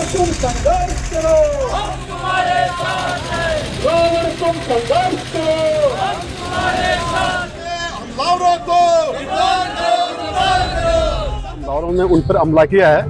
तुम संघर्ष करो, हम तुम्हारे साथ हैं, रोज तुम संघर्ष करो, हम तुम्हारे साथ हैं। हमलावरों को रिकॉर्ड करो, रिकॉर्ड करो। हमलावरों ने उन पर हमला किया है,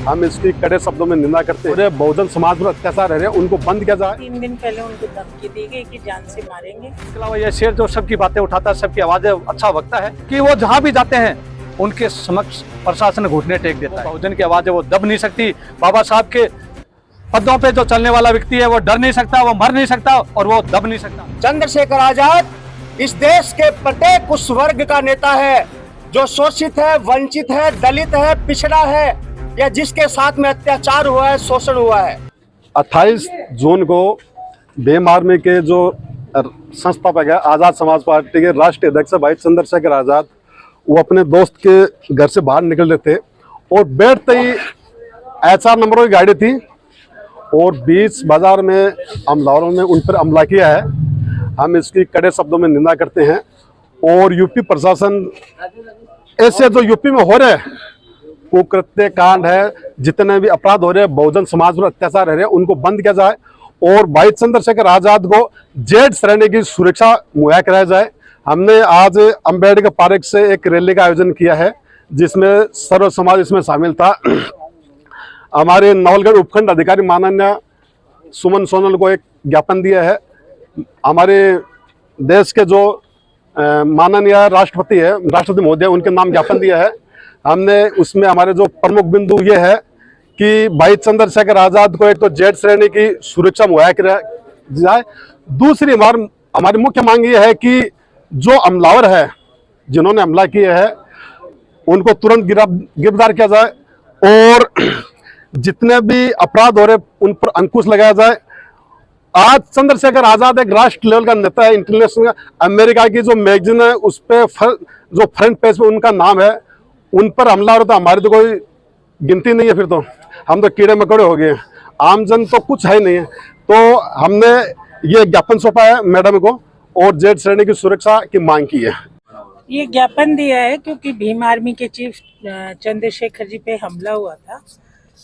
हम इसकी कड़े शब्दों में निंदा करते हैं। बहुजन समाज पर अत्याचार रह रहे हैं, उनको बंद किया जाए। 3 दिन पहले उनको धमकी दी गई कि जान से मारेंगे। इसके अलावा यह शेर जो सबकी बातें उठाता है, सबकी आवाजें अच्छा वक्ता है कि वो जहाँ भी जाते हैं उनके समक्ष प्रशासन घुटने टेक देता है। बहुजन की आवाजें वो दब नहीं सकती। बाबा साहब के पदों पे जो चलने वाला व्यक्ति है वो डर नहीं सकता, वो मर नहीं सकता और वो दब नहीं सकता। चंद्रशेखर आजाद इस देश के प्रत्येक उस वर्ग का नेता है जो शोषित है, वंचित है, दलित है, पिछड़ा है या जिसके साथ में अत्याचार हुआ है, शोषण हुआ है। 28 जून को भीम आर्मी के जो संस्थापक है, आज़ाद समाज पार्टी के राष्ट्रीय अध्यक्ष भाई चंद्रशेखर आजाद, वो अपने दोस्त के घर से बाहर निकल रहे थे और बैठते ही HR नंबरों की गाड़ी थी और बीच बाजार में हमलावरों ने उन पर हमला किया है। हम इसकी कड़े शब्दों में निंदा करते हैं और यूपी प्रशासन ऐसे जो यूपी में हो रहे कुकृत्य कांड है, जितने भी अपराध हो रहे हैं, बहुजन समाज पर अत्याचार रह रहे हैं, उनको बंद किया जाए और भाई चंद्रशेखर आजाद को जेड श्रेणी की सुरक्षा मुहैया कराया जाए। हमने आज अम्बेडकर पार्क से एक रैली का आयोजन किया है जिसमें सर्व समाज इसमें शामिल था। हमारे नवलगढ़ उपखंड अधिकारी माननीय सुमन सोनल को एक ज्ञापन दिया है। हमारे देश के जो माननीय राष्ट्रपति है, राष्ट्रपति महोदय, उनके नाम ज्ञापन दिया है हमने। उसमें हमारे जो प्रमुख बिंदु ये है कि भाई चंद्रशेखर आजाद को एक तो जेड श्रेणी की सुरक्षा मुहैया कराई जाए। दूसरी हमारी मुख्य मांग ये है कि जो हमलावर है, जिन्होंने हमला किया है, उनको तुरंत गिरफ्तार किया जाए और जितने भी अपराध हो रहे उन पर अंकुश लगाया जाए। आज चंद्रशेखर आजाद एक राष्ट्र लेवल का नेता है, इंटरनेशनल। अमेरिका की जो मैगजीन है उस पर जो फ्रंट पेज पे उनका नाम है, उन पर हमला हो रहा था। हमारी तो कोई गिनती नहीं है, फिर तो हम तो कीड़े मकोड़े हो गए, आमजन तो कुछ है नहीं है। तो हमने ये ज्ञापन सौंपा है मैडम को और जेड श्रेणी की सुरक्षा की मांग की है। ये ज्ञापन दिया है क्योंकि भीम आर्मी के चीफ चंद्रशेखर जी पे हमला हुआ था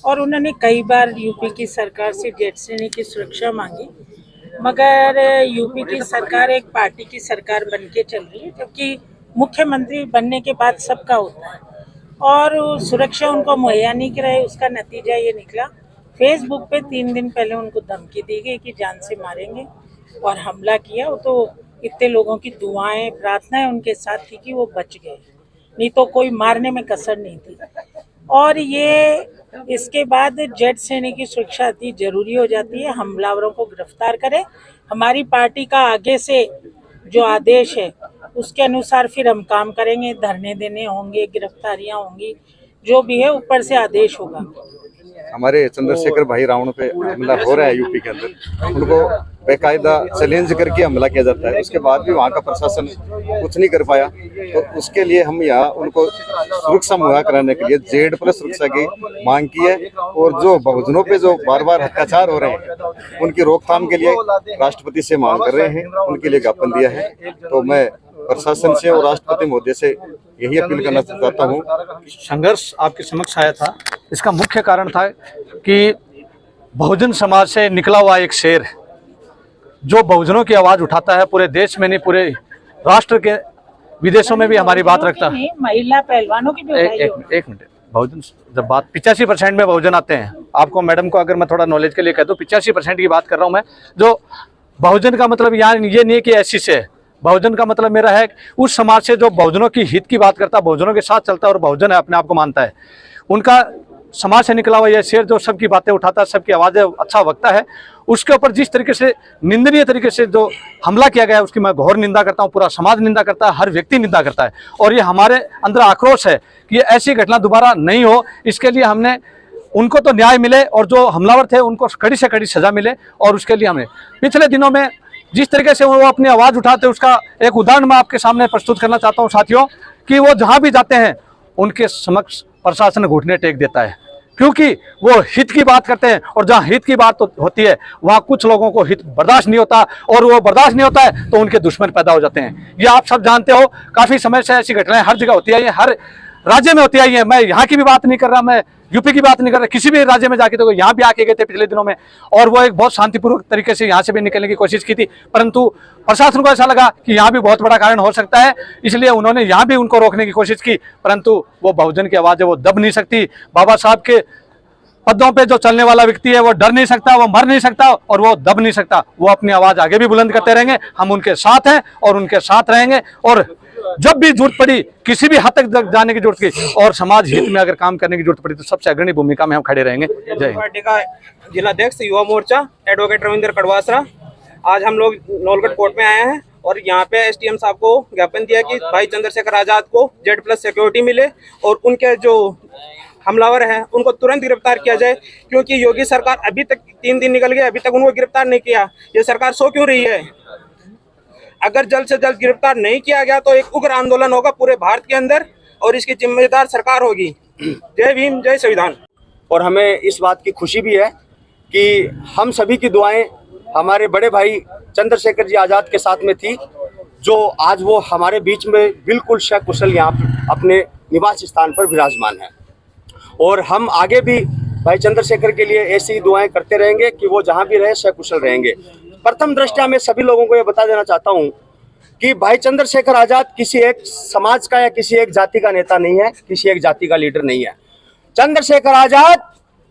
और उन्होंने कई बार यूपी की सरकार से जेड श्रेणी की सुरक्षा मांगी, मगर यूपी की सरकार एक पार्टी की सरकार बन के चल रही है, क्योंकि मुख्यमंत्री बनने के बाद सबका होता है और सुरक्षा उनको मुहैया नहीं कराई। उसका नतीजा ये निकला, फेसबुक पे 3 दिन पहले उनको धमकी दी गई कि जान से मारेंगे और हमला किया। वो तो इतने लोगों की दुआएं, प्रार्थनाएं उनके साथ थी कि वो बच गए, नहीं तो कोई मारने में कसर नहीं थी। और ये इसके बाद जेड श्रेणी की सुरक्षा अति जरूरी हो जाती है। हमलावरों को गिरफ्तार करें। हमारी पार्टी का आगे से जो आदेश है उसके अनुसार फिर हम काम करेंगे। धरने देने होंगे, गिरफ्तारियां होंगी, जो भी है ऊपर से आदेश होगा। हमारे चंद्रशेखर भाई रावण पे हमला हो रहा है यूपी के अंदर, उनको बेकायदा चैलेंज करके हमला किया जाता है। उसके बाद भी वहाँ का प्रशासन कुछ नहीं कर पाया, तो उसके लिए हम यहाँ उनको सुरक्षा मुहैया कराने के लिए जेड प्लस सुरक्षा की मांग की है। और जो बहुजनों पे जो बार बार अत्याचार हो रहे हैं उनकी रोकथाम के लिए राष्ट्रपति से मांग कर रहे हैं, उनके लिए ज्ञापन दिया है। तो मैं प्रशासन से और राष्ट्रपति महोदय से यही अपील करना चाहता हूँ। संघर्ष आपके समक्ष आया था, इसका मुख्य कारण था कि बहुजन समाज से निकला हुआ एक शेर जो बहुजनों की आवाज उठाता है, पूरे देश में नहीं पूरे राष्ट्र के विदेशों में भी हमारी बात रखता है। महिला पहलवानों की भी एक मिनट, बहुजन जब बात 85% में बहुजन आते हैं। आपको मैडम को अगर मैं थोड़ा नॉलेज के लिए कह दूं, 85% की बात कर रहा हूं मैं। जो बहुजन का मतलब यहाँ ये नहीं है कि ऐसी से, बहुजन का मतलब मेरा है उस समाज से जो बहुजनों की हित की बात करता है, बहुजनों के साथ चलता है और बहुजन है अपने आप को मानता है। उनका समाज से निकला हुआ यह शेर जो सबकी बातें उठाता है, सबकी आवाजें अच्छा वक्ता है, उसके ऊपर जिस तरीके से निंदनीय तरीके से जो हमला किया गया है उसकी मैं घोर निंदा करता हूं। पूरा समाज निंदा करता है, हर व्यक्ति निंदा करता है और ये हमारे अंदर आक्रोश है कि ऐसी घटना दोबारा नहीं हो। इसके लिए हमने उनको तो न्याय मिले और जो हमलावर थे उनको कड़ी से कड़ी सजा मिले। और उसके लिए हमने पिछले दिनों में जिस तरीके से वो अपनी आवाज़ उठाते उसका एक उदाहरण मैं आपके सामने प्रस्तुत करना चाहता हूँ साथियों, कि वो जहाँ भी जाते हैं उनके समक्ष प्रशासन घुटने टेक देता है, क्योंकि वो हित की बात करते हैं और जहाँ हित की बात होती है वहाँ कुछ लोगों को हित बर्दाश्त नहीं होता और वो बर्दाश्त नहीं होता है तो उनके दुश्मन पैदा हो जाते हैं। ये आप सब जानते हो, काफ़ी समय से ऐसी घटनाएं हर जगह होती है। ये राज्य में होती आई है। मैं यहाँ की भी बात नहीं कर रहा, मैं यूपी की बात नहीं कर रहा, किसी भी राज्य में जाके तो यहाँ भी आके गए थे पिछले दिनों में, और वो एक बहुत शांतिपूर्वक तरीके से यहाँ से भी निकलने की कोशिश की थी, परंतु प्रशासन को ऐसा लगा कि यहाँ भी बहुत बड़ा कारण हो सकता है, इसलिए उन्होंने यहाँ भी उनको रोकने की कोशिश की, परंतु वो बहुजन की आवाज़ है वो दब नहीं सकती। बाबा साहब के पदों पे जो चलने वाला व्यक्ति है वो डर नहीं सकता, वो मर नहीं सकता और वो दब नहीं सकता। वो अपनी आवाज़ आगे भी बुलंद करते रहेंगे, हम उनके साथ हैं और उनके साथ रहेंगे, और जब भी जरूरत पड़ी, किसी भी हद तक जाने की जरूरत की और समाज हित में अगर काम करने की जरूरत पड़ी तो सबसे अग्रणी भूमिका में हम खड़े रहेंगे। जय हिंद। पार्टी का जिलाध्यक्ष युवा मोर्चा एडवोकेट रविंद्र कड़वासरा, आज हम लोग नौलगढ़ कोर्ट में आए हैं और यहाँ पे एसडीएम साहब को ज्ञापन दिया कि भाई चंद्रशेखर आजाद को Z+ सिक्योरिटी मिले और उनके जो हमलावर हैं उनको तुरंत गिरफ्तार किया जाए, क्योंकि योगी सरकार अभी तक 3 दिन निकल गए, अभी तक उनको गिरफ्तार नहीं किया। ये सरकार सो क्यों रही है? अगर जल्द से जल्द गिरफ्तार नहीं किया गया तो एक उग्र आंदोलन होगा पूरे भारत के अंदर और इसकी जिम्मेदार सरकार होगी। जय भीम, जय संविधान। और हमें इस बात की खुशी भी है कि हम सभी की दुआएं हमारे बड़े भाई चंद्रशेखर जी आज़ाद के साथ में थी, जो आज वो हमारे बीच में बिल्कुल सकुशल यहाँ अपने निवास स्थान पर विराजमान है। और हम आगे भी भाई चंद्रशेखर के लिए ऐसी दुआएं करते रहेंगे कि वो जहाँ भी रहे सकुशल रहेंगे। प्रथम दृष्टया मैं सभी लोगों को ये बता देना चाहता हूँ कि भाई चंद्रशेखर आज़ाद किसी एक समाज का या किसी एक जाति का नेता नहीं है, किसी एक जाति का लीडर नहीं है। चंद्रशेखर आज़ाद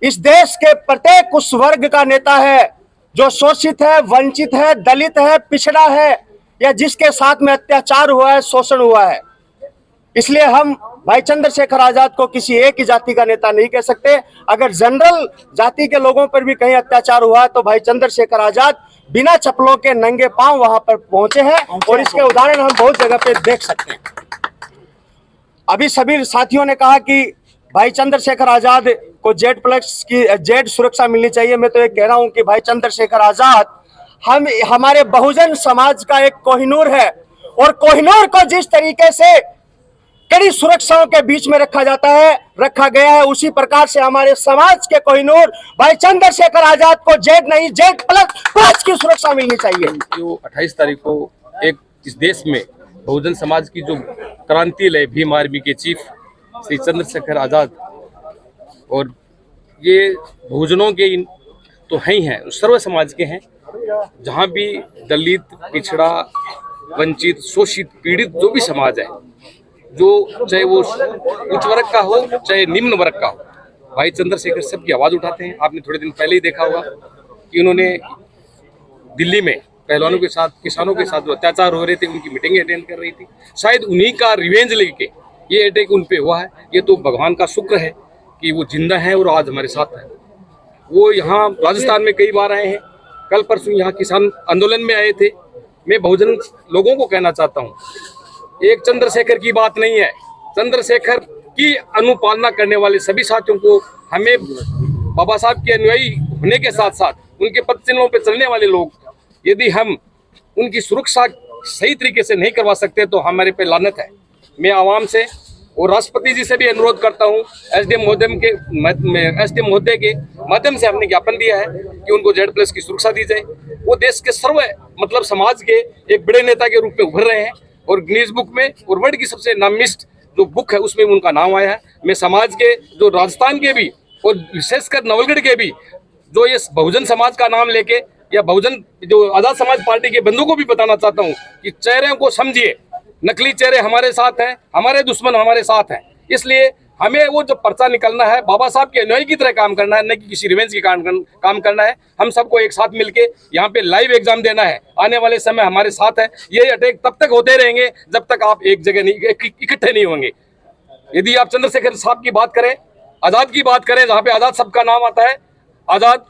इस देश के प्रत्येक उस वर्ग का नेता है जो शोषित है, वंचित है, दलित है, पिछड़ा है, या जिसके साथ में अत्याचार हुआ है, शोषण हुआ है। इसलिए हम भाई चंद्रशेखर आज़ाद को किसी एक ही जाति का नेता नहीं कह सकते। अगर जनरल जाति के लोगों पर भी कहीं अत्याचार हुआ है तो भाई चंद्रशेखर आज़ाद बिना चप्पलों के नंगे पांव वहां पर पहुंचे हैं और इसके उदाहरण हम बहुत जगह पे देख सकते हैं। अभी सभी साथियों ने कहा कि भाई चंद्रशेखर आज़ाद को Z+ सुरक्षा मिलनी चाहिए। मैं तो ये कह रहा हूं कि भाई चंद्रशेखर आज़ाद हमारे बहुजन समाज का एक कोहिनूर है, और कोहिनूर को जिस तरीके से कड़ी सुरक्षाओं के बीच में रखा गया है, उसी प्रकार से हमारे समाज के कोहिनूर भाई चंद्रशेखर आज़ाद को Z+ की सुरक्षा मिलनी चाहिए। जो 28 तारीख को एक इस देश में बहुजन समाज की जो क्रांति लाए भीम आर्मी के चीफ श्री चंद्रशेखर आज़ाद, और ये बहुजनों के तो हैं, सर्व समाज के हैं। जहाँ भी दलित, पिछड़ा, वंचित, शोषित, पीड़ित जो भी समाज है, जो चाहे वो उच्च वर्ग का हो चाहे निम्न वर्ग का हो, भाई चंद्रशेखर सबकी आवाज़ उठाते हैं। आपने थोड़े दिन पहले ही देखा होगा कि उन्होंने दिल्ली में पहलवानों के साथ, किसानों के साथ जो अत्याचार हो रहे थे उनकी मीटिंग अटेंड कर रही थी। शायद उन्हीं का रिवेंज लेके ये अटैक उन पे हुआ है। ये तो भगवान का शुक्र है कि वो जिंदा हैं और आज हमारे साथ हैं। वो यहाँ राजस्थान में कई बार आए हैं, कल परसों यहाँ किसान आंदोलन में आए थे। मैं बहुजन लोगों को कहना चाहता हूँ, एक चंद्रशेखर की बात नहीं है, चंद्रशेखर की अनुपालना करने वाले सभी साथियों को, हमें बाबा साहब के अनुयायी होने के साथ साथ उनके पद चिन्हों पर चलने वाले लोग, यदि हम उनकी सुरक्षा सही तरीके से नहीं करवा सकते तो हमारे पे लानत है। मैं आवाम से और राष्ट्रपति जी से भी अनुरोध करता हूँ, एसडीएम महोदय के माध्यम से हमने ज्ञापन दिया है कि उनको Z+ की सुरक्षा दी जाए। वो देश के सर्व समाज के एक बड़े नेता के रूप में उभर रहे हैं और गिनीज बुक में और वर्ल्ड की सबसे नामिस्ट जो बुक है उसमें उनका नाम आया है। मैं समाज के जो राजस्थान के भी और विशेषकर नवलगढ़ के भी जो ये बहुजन समाज का नाम लेके या बहुजन जो आज़ाद समाज पार्टी के बंधुओं को भी बताना चाहता हूँ कि चेहरे को समझिए, नकली चेहरे हमारे साथ हैं, हमारे दुश्मन हमारे साथ हैं। इसलिए हमें वो जो पर्चा निकलना है बाबा साहब के अनुयायी की तरह काम करना है, न कि किसी रिवेंज की काम करना है। हम सबको एक साथ मिलके यहाँ पे लाइव एग्जाम देना है। आने वाले समय हमारे साथ है। ये अटैक तब तक होते रहेंगे जब तक आप एक जगह नहीं इकट्ठे नहीं होंगे। यदि आप चंद्रशेखर साहब की बात करें, आज़ाद की बात करें, जहाँ पे आज़ाद सबका नाम आता है, आज़ाद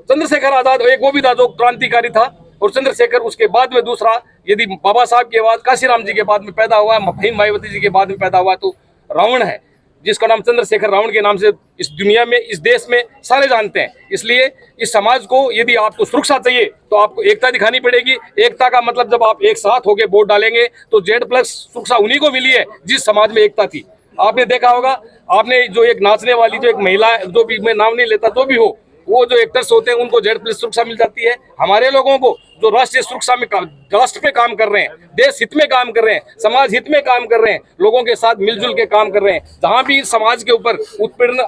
चंद्रशेखर आज़ाद एक वो भी था जो क्रांतिकारी था, और चंद्रशेखर उसके बाद में दूसरा। यदि बाबा साहब के बाद काशीराम जी के बाद में पैदा हुआ है, भीम मायावती जी के बाद में पैदा हुआ है, तो रावण है जिसका नाम चंद्रशेखर रावण के नाम से इस दुनिया में, इस देश में सारे जानते हैं। इसलिए इस समाज को यदि आपको सुरक्षा चाहिए तो आपको एकता दिखानी पड़ेगी। एकता का मतलब जब आप एक साथ होकर वोट डालेंगे तो Z+ सुरक्षा उन्हीं को मिली है जिस समाज में एकता थी। आपने देखा होगा, आपने जो एक नाचने वाली जो एक महिला, जो भी मैं नाम नहीं लेता, जो भी हो, वो जो एक्टर्स होते हैं उनको जेड प्लस सुरक्षा मिल जाती है। हमारे लोगों को जो राष्ट्रीय सुरक्षा में राष्ट्र पे काम कर रहे हैं, देश हित में काम कर रहे हैं, समाज हित में काम कर रहे हैं, लोगों के साथ मिलजुल के काम कर रहे हैं, जहां भी समाज के ऊपर उत्पीड़न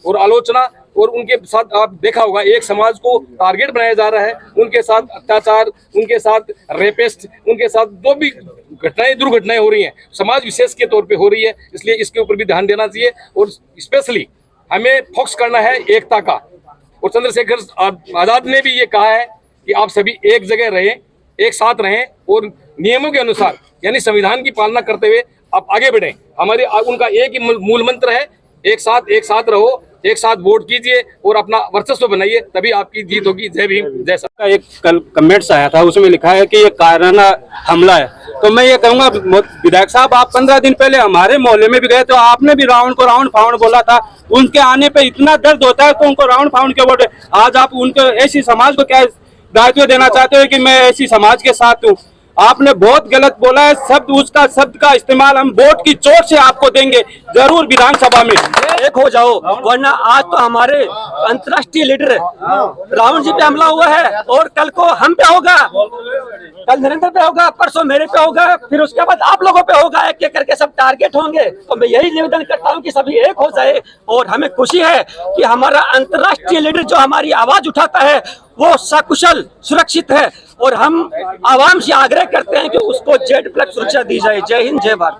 और आलोचना और उनके साथ आप देखा होगा एक समाज को टारगेट बनाया जा रहा है, उनके साथ अत्याचार, उनके साथ रेपिस्ट, उनके साथ जो भी घटनाएं दुर्घटनाएं हो रही हैं समाज विशेष के तौर पे हो रही है, इसलिए इसके ऊपर भी ध्यान देना चाहिए और स्पेशली हमें फोकस करना है एकता का। और चंद्रशेखर आजाद ने भी ये कहा है कि आप सभी एक जगह रहें, एक साथ रहें और नियमों के अनुसार यानी संविधान की पालना करते हुए आप आगे बढ़ें। हमारे उनका एक ही मूल मंत्र है, एक साथ रहो, एक साथ वोट कीजिए और अपना वर्चस्व बनाइए, तभी आपकी जीत होगी। जय भीम, जय सर। का एक कल कमेंट्स आया था, उसमें लिखा है कि ये कायराना हमला है। तो मैं ये कहूंगा विधायक साहब, आप 15 दिन पहले हमारे मोहल्ले में भी गए तो आपने भी रावण को रावण फावण बोला था। उनके आने पे इतना दर्द होता है तो उनको रावण फावण क्यों बोलते? आज आप उनको ऐसी समाज को क्या दायित्व देना चाहते हो कि मैं ऐसी समाज के साथ हूँ? आपने बहुत गलत बोला है। शब्द का इस्तेमाल हम वोट की चोट से आपको देंगे जरूर विधानसभा में। एक हो जाओ, वरना आज तो हमारे अंतर्राष्ट्रीय लीडर रावण जी पे हमला हुआ है और कल को हम पे होगा, कल नरेंद्र पे होगा, परसों मेरे पे होगा, फिर उसके बाद आप लोगों पे होगा। एक एक करके सब टारगेट होंगे। तो मैं यही निवेदन करता हूँ कि सभी एक हो जाए। और हमें खुशी है कि हमारा अंतर्राष्ट्रीय लीडर जो हमारी आवाज उठाता है वो सकुशल सुरक्षित है और हम आवाम से आग्रह करते हैं कि उसको जेड प्लस सुरक्षा दी जाए। जय हिंद, जय भारत।